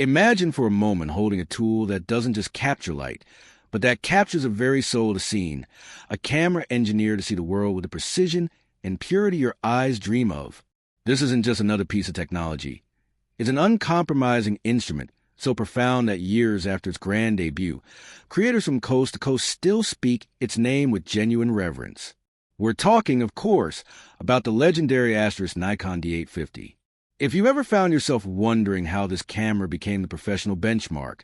Imagine for a moment holding a tool that doesn't just capture light, but that captures the very soul of the scene, a camera engineered to see the world with the precision and purity your eyes dream of. This isn't just another piece of technology. It's an uncompromising instrument, so profound that years after its grand debut, creators from coast to coast still speak its name with genuine reverence. We're talking, of course, about the legendary asterisk Nikon D850. If you ever found yourself wondering how this camera became the professional benchmark,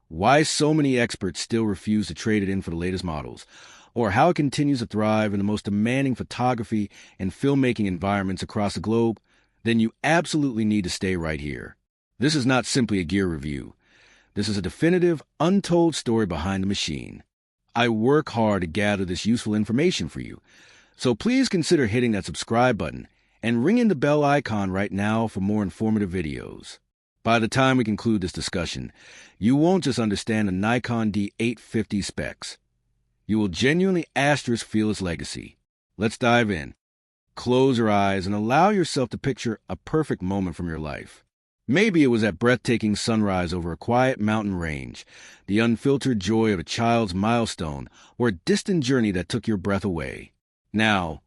why so many experts still refuse to trade it in for the latest models, or how it continues to thrive in the most demanding photography and filmmaking environments across the globe, then you absolutely need to stay right here. This is not simply a gear review. This is a definitive, untold story behind the machine. I work hard to gather this useful information for you, so please consider hitting that subscribe button and ringing the bell icon right now for more informative videos. By the time we conclude this discussion, you won't just understand the Nikon D850 specs. You will genuinely asterisk feel its legacy. Let's dive in. Close your eyes and allow yourself to picture a perfect moment from your life. Maybe it was that breathtaking sunrise over a quiet mountain range, the unfiltered joy of a child's milestone, or a distant journey that took your breath away. Now,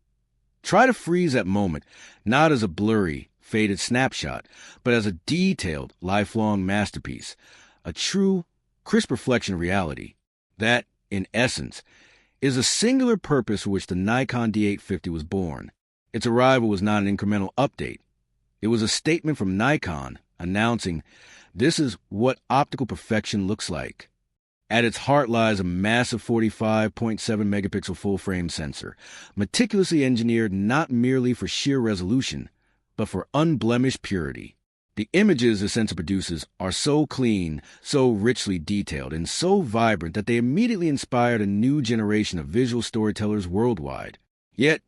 try to freeze that moment, not as a blurry, faded snapshot, but as a detailed, lifelong masterpiece, a true, crisp reflection of reality. That, in essence, is a singular purpose for which the Nikon D850 was born. Its arrival was not an incremental update. It was a statement from Nikon announcing, "This is what optical perfection looks like." At its heart lies a massive 45.7 megapixel full-frame sensor, meticulously engineered not merely for sheer resolution, but for unblemished purity. The images the sensor produces are so clean, so richly detailed, and so vibrant that they immediately inspired a new generation of visual storytellers worldwide. Yet,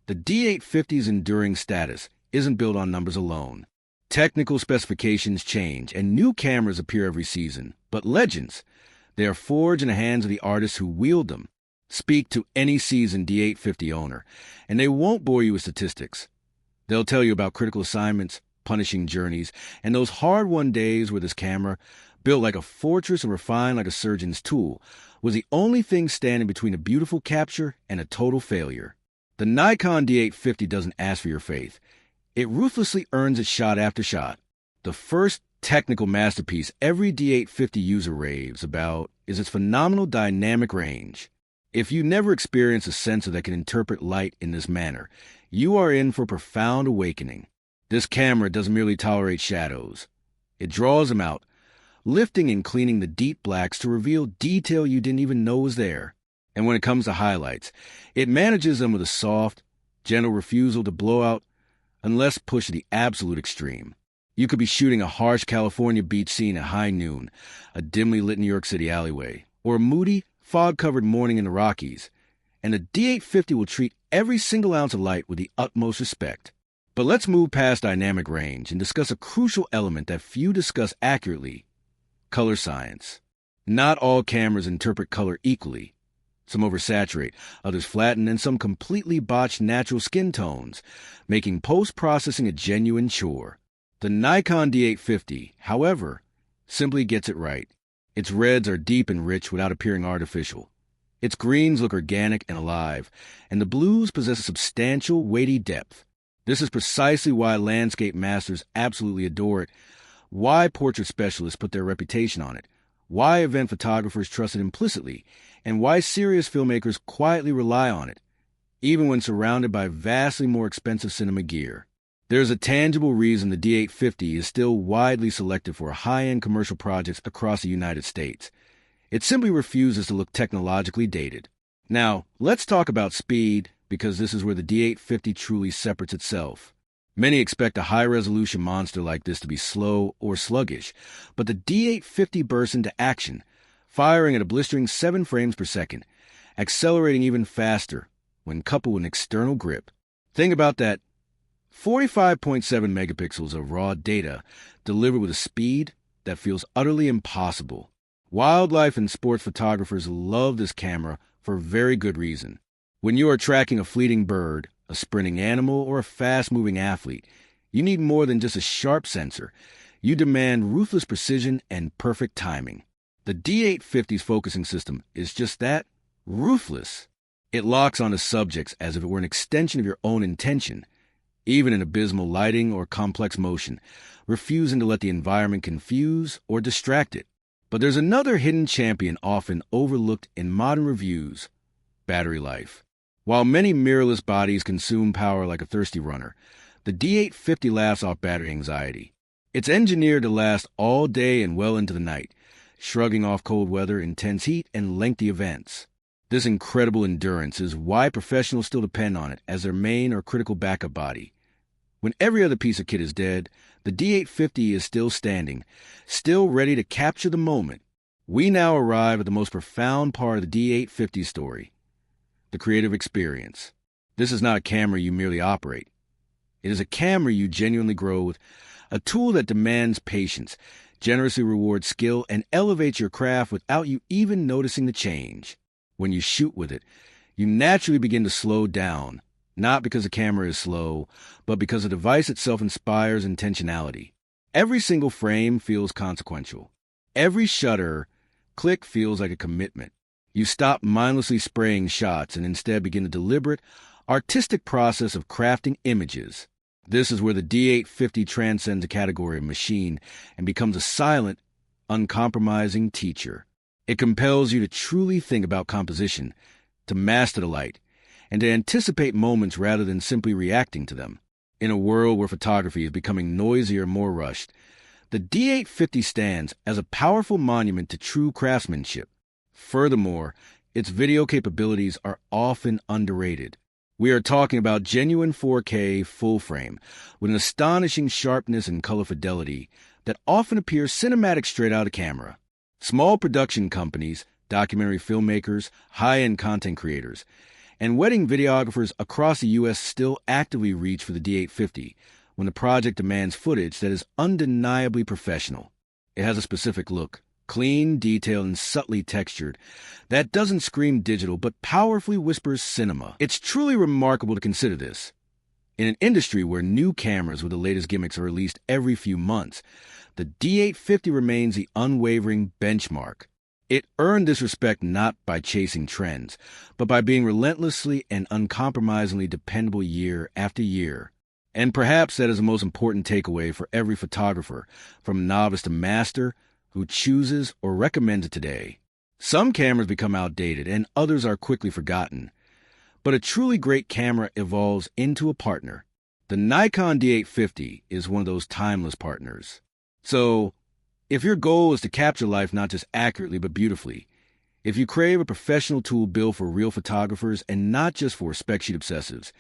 the D850's enduring status isn't built on numbers alone. Technical specifications change, and new cameras appear every season, but legends, they are forged in the hands of the artists who wield them. Speak to any seasoned D850 owner, and they won't bore you with statistics. They'll tell you about critical assignments, punishing journeys, and those hard-won days where this camera, built like a fortress and refined like a surgeon's tool, was the only thing standing between a beautiful capture and a total failure. The Nikon D850 doesn't ask for your faith. It ruthlessly earns it shot after shot. The first technical masterpiece every D850 user raves about is its phenomenal dynamic range. If you never experienced a sensor that can interpret light in this manner, you are in for a profound awakening. This camera doesn't merely tolerate shadows. It draws them out, lifting and cleaning the deep blacks to reveal detail you didn't even know was there. And when it comes to highlights, it manages them with a soft, gentle refusal to blow out unless pushed to the absolute extreme. You could be shooting a harsh California beach scene at high noon, a dimly lit New York City alleyway, or a moody, fog-covered morning in the Rockies, and the D850 will treat every single ounce of light with the utmost respect. But let's move past dynamic range and discuss a crucial element that few discuss accurately: color science. Not all cameras interpret color equally. Some oversaturate, others flatten, and some completely botch natural skin tones, making post-processing a genuine chore. The Nikon D850, however, simply gets it right. Its reds are deep and rich without appearing artificial. Its greens look organic and alive, and the blues possess a substantial, weighty depth. This is precisely why landscape masters absolutely adore it, why portrait specialists put their reputation on it, why event photographers trust it implicitly, and why serious filmmakers quietly rely on it, even when surrounded by vastly more expensive cinema gear. There's a tangible reason the D850 is still widely selected for high-end commercial projects across the United States. It simply refuses to look technologically dated. Now, let's talk about speed, because this is where the D850 truly separates itself. Many expect a high-resolution monster like this to be slow or sluggish, but the D850 bursts into action, firing at a blistering 7 frames per second, accelerating even faster when coupled with an external grip. Think about that: 45.7 megapixels of raw data delivered with a speed that feels utterly impossible. Wildlife and sports photographers love this camera for a very good reason. When you are tracking a fleeting bird, a sprinting animal, or a fast-moving athlete, you need more than just a sharp sensor. You demand ruthless precision and perfect timing. The D850's focusing system is just that, ruthless. It locks onto subjects as if it were an extension of your own intention, even in abysmal lighting or complex motion, refusing to let the environment confuse or distract it. But there's another hidden champion often overlooked in modern reviews: battery life. While many mirrorless bodies consume power like a thirsty runner, the D850 laughs off battery anxiety. It's engineered to last all day and well into the night, shrugging off cold weather, intense heat, and lengthy events. This incredible endurance is why professionals still depend on it as their main or critical backup body. When every other piece of kit is dead, the D850 is still standing, still ready to capture the moment. We now arrive at the most profound part of the D850 story: the creative experience. This is not a camera you merely operate. It is a camera you genuinely grow with, a tool that demands patience, generously rewards skill, and elevates your craft without you even noticing the change. When you shoot with it, you naturally begin to slow down, not because the camera is slow, but because the device itself inspires intentionality. Every single frame feels consequential. Every shutter click feels like a commitment. You stop mindlessly spraying shots and instead begin the deliberate, artistic process of crafting images. This is where the D850 transcends the category of machine and becomes a silent, uncompromising teacher. It compels you to truly think about composition, to master the light, and to anticipate moments rather than simply reacting to them. In a world where photography is becoming noisier and more rushed, the D850 stands as a powerful monument to true craftsmanship. Furthermore, its video capabilities are often underrated. We are talking about genuine 4K full frame with an astonishing sharpness and color fidelity that often appears cinematic straight out of camera. Small production companies, documentary filmmakers, high-end content creators, and wedding videographers across the U.S. still actively reach for the D850 when the project demands footage that is undeniably professional. It has a specific look, clean, detailed, and subtly textured, that doesn't scream digital but powerfully whispers cinema. It's truly remarkable to consider this. In an industry where new cameras with the latest gimmicks are released every few months, the D850 remains the unwavering benchmark. It earned this respect not by chasing trends, but by being relentlessly and uncompromisingly dependable year after year. And perhaps that is the most important takeaway for every photographer, from novice to master, who chooses or recommends it today. Some cameras become outdated and others are quickly forgotten, but a truly great camera evolves into a partner. The Nikon D850 is one of those timeless partners. So, if your goal is to capture life not just accurately but beautifully, if you crave a professional tool built for real photographers and not just for spec sheet obsessives,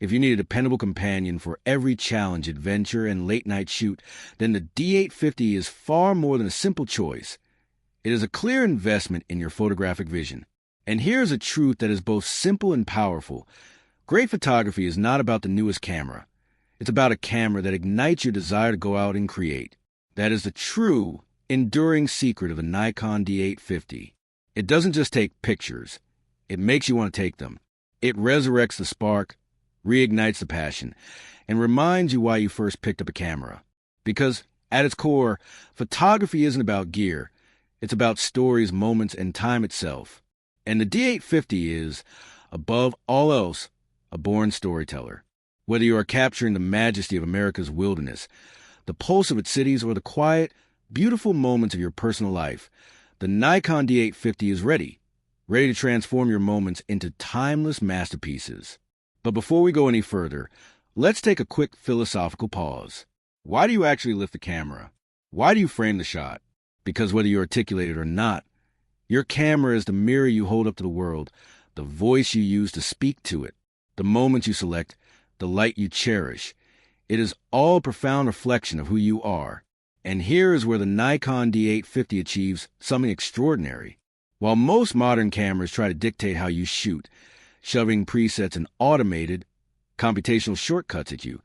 if you need a dependable companion for every challenge, adventure, and late-night shoot, then the D850 is far more than a simple choice. It is a clear investment in your photographic vision. And here's a truth that is both simple and powerful. Great photography is not about the newest camera. It's about a camera that ignites your desire to go out and create. That is the true, enduring secret of the Nikon D850. It doesn't just take pictures. It makes you want to take them. It resurrects the spark, reignites the passion, and reminds you why you first picked up a camera. Because, at its core, photography isn't about gear. It's about stories, moments, and time itself. And the D850 is, above all else, a born storyteller. Whether you are capturing the majesty of America's wilderness, the pulse of its cities, or the quiet, beautiful moments of your personal life, the Nikon D850 is ready to transform your moments into timeless masterpieces. But before we go any further, let's take a quick philosophical pause. Why do you actually lift the camera? Why do you frame the shot? Because whether you articulate it or not, your camera is the mirror you hold up to the world, the voice you use to speak to it, the moments you select, the light you cherish. It is all a profound reflection of who you are. And here is where the Nikon D850 achieves something extraordinary. While most modern cameras try to dictate how you shoot, shoving presets and automated, computational shortcuts at you,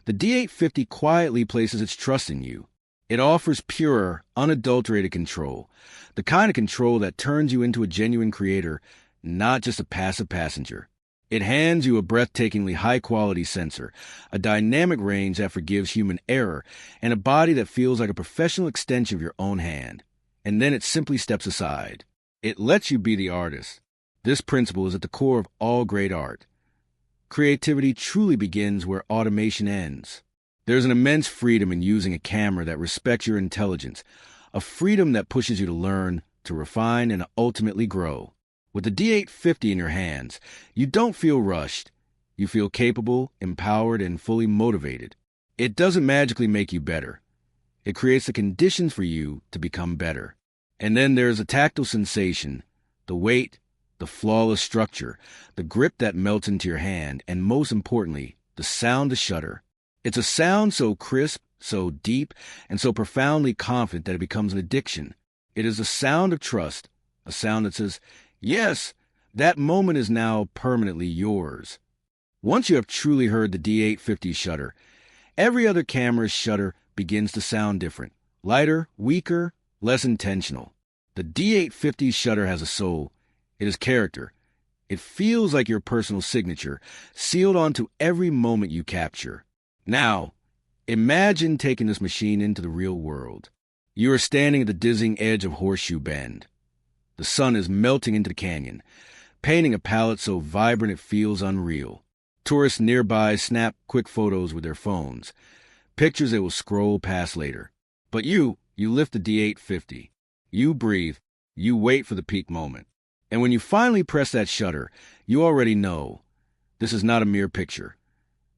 the D850 quietly places its trust in you. It offers pure, unadulterated control, the kind of control that turns you into a genuine creator, not just a passive passenger. It hands you a breathtakingly high-quality sensor, a dynamic range that forgives human error, and a body that feels like a professional extension of your own hand. And then it simply steps aside. It lets you be the artist. This principle is at the core of all great art. Creativity truly begins where automation ends. There's an immense freedom in using a camera that respects your intelligence, a freedom that pushes you to learn, to refine, and ultimately grow. With the D850 in your hands, you don't feel rushed. You feel capable, empowered, and fully motivated. It doesn't magically make you better. It creates the conditions for you to become better. And then there's a tactile sensation, the weight, the flawless structure, the grip that melts into your hand, and most importantly, the sound of shutter. It's a sound so crisp, so deep, and so profoundly confident that it becomes an addiction. It is a sound of trust, a sound that says, yes, that moment is now permanently yours. Once you have truly heard the D850 shutter, every other camera's shutter begins to sound different, lighter, weaker, less intentional. The D850 shutter has a soul. It is character. It feels like your personal signature, sealed onto every moment you capture. Now, imagine taking this machine into the real world. You are standing at the dizzying edge of Horseshoe Bend. The sun is melting into the canyon, painting a palette so vibrant it feels unreal. Tourists nearby snap quick photos with their phones, pictures they will scroll past later. But you lift the D850. You breathe. You wait for the peak moment. And when you finally press that shutter, you already know this is not a mere picture.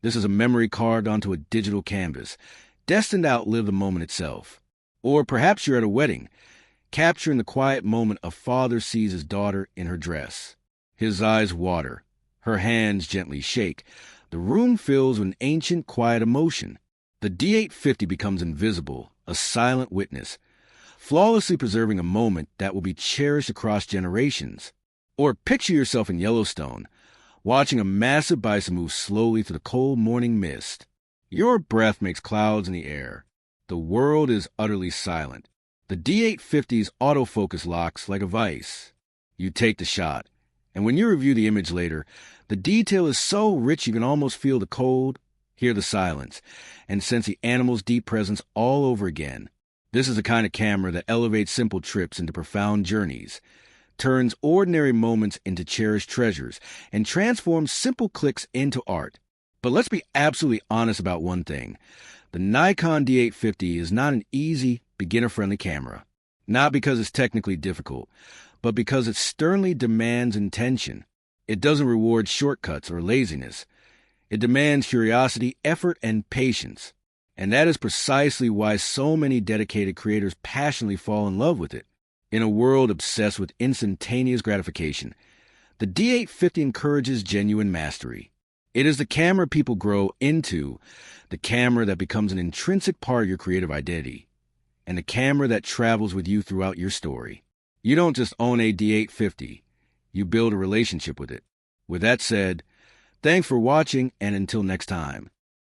This is a memory carved onto a digital canvas, destined to outlive the moment itself. Or perhaps you're at a wedding, capturing the quiet moment a father sees his daughter in her dress. His eyes water. Her hands gently shake. The room fills with an ancient, quiet emotion. The D850 becomes invisible, a silent witness, flawlessly preserving a moment that will be cherished across generations. Or picture yourself in Yellowstone, watching a massive bison move slowly through the cold morning mist. Your breath makes clouds in the air. The world is utterly silent. The D850's autofocus locks like a vice. You take the shot, and when you review the image later, the detail is so rich you can almost feel the cold, hear the silence, and sense the animal's deep presence all over again. This is the kind of camera that elevates simple trips into profound journeys, turns ordinary moments into cherished treasures, and transforms simple clicks into art. But let's be absolutely honest about one thing. The Nikon D850 is not an easy, beginner-friendly camera. Not because it's technically difficult, but because it sternly demands intention. It doesn't reward shortcuts or laziness. It demands curiosity, effort, and patience. And that is precisely why so many dedicated creators passionately fall in love with it. In a world obsessed with instantaneous gratification, the D850 encourages genuine mastery. It is the camera people grow into, the camera that becomes an intrinsic part of your creative identity, and the camera that travels with you throughout your story. You don't just own a D850, you build a relationship with it. With that said, thanks for watching, and until next time.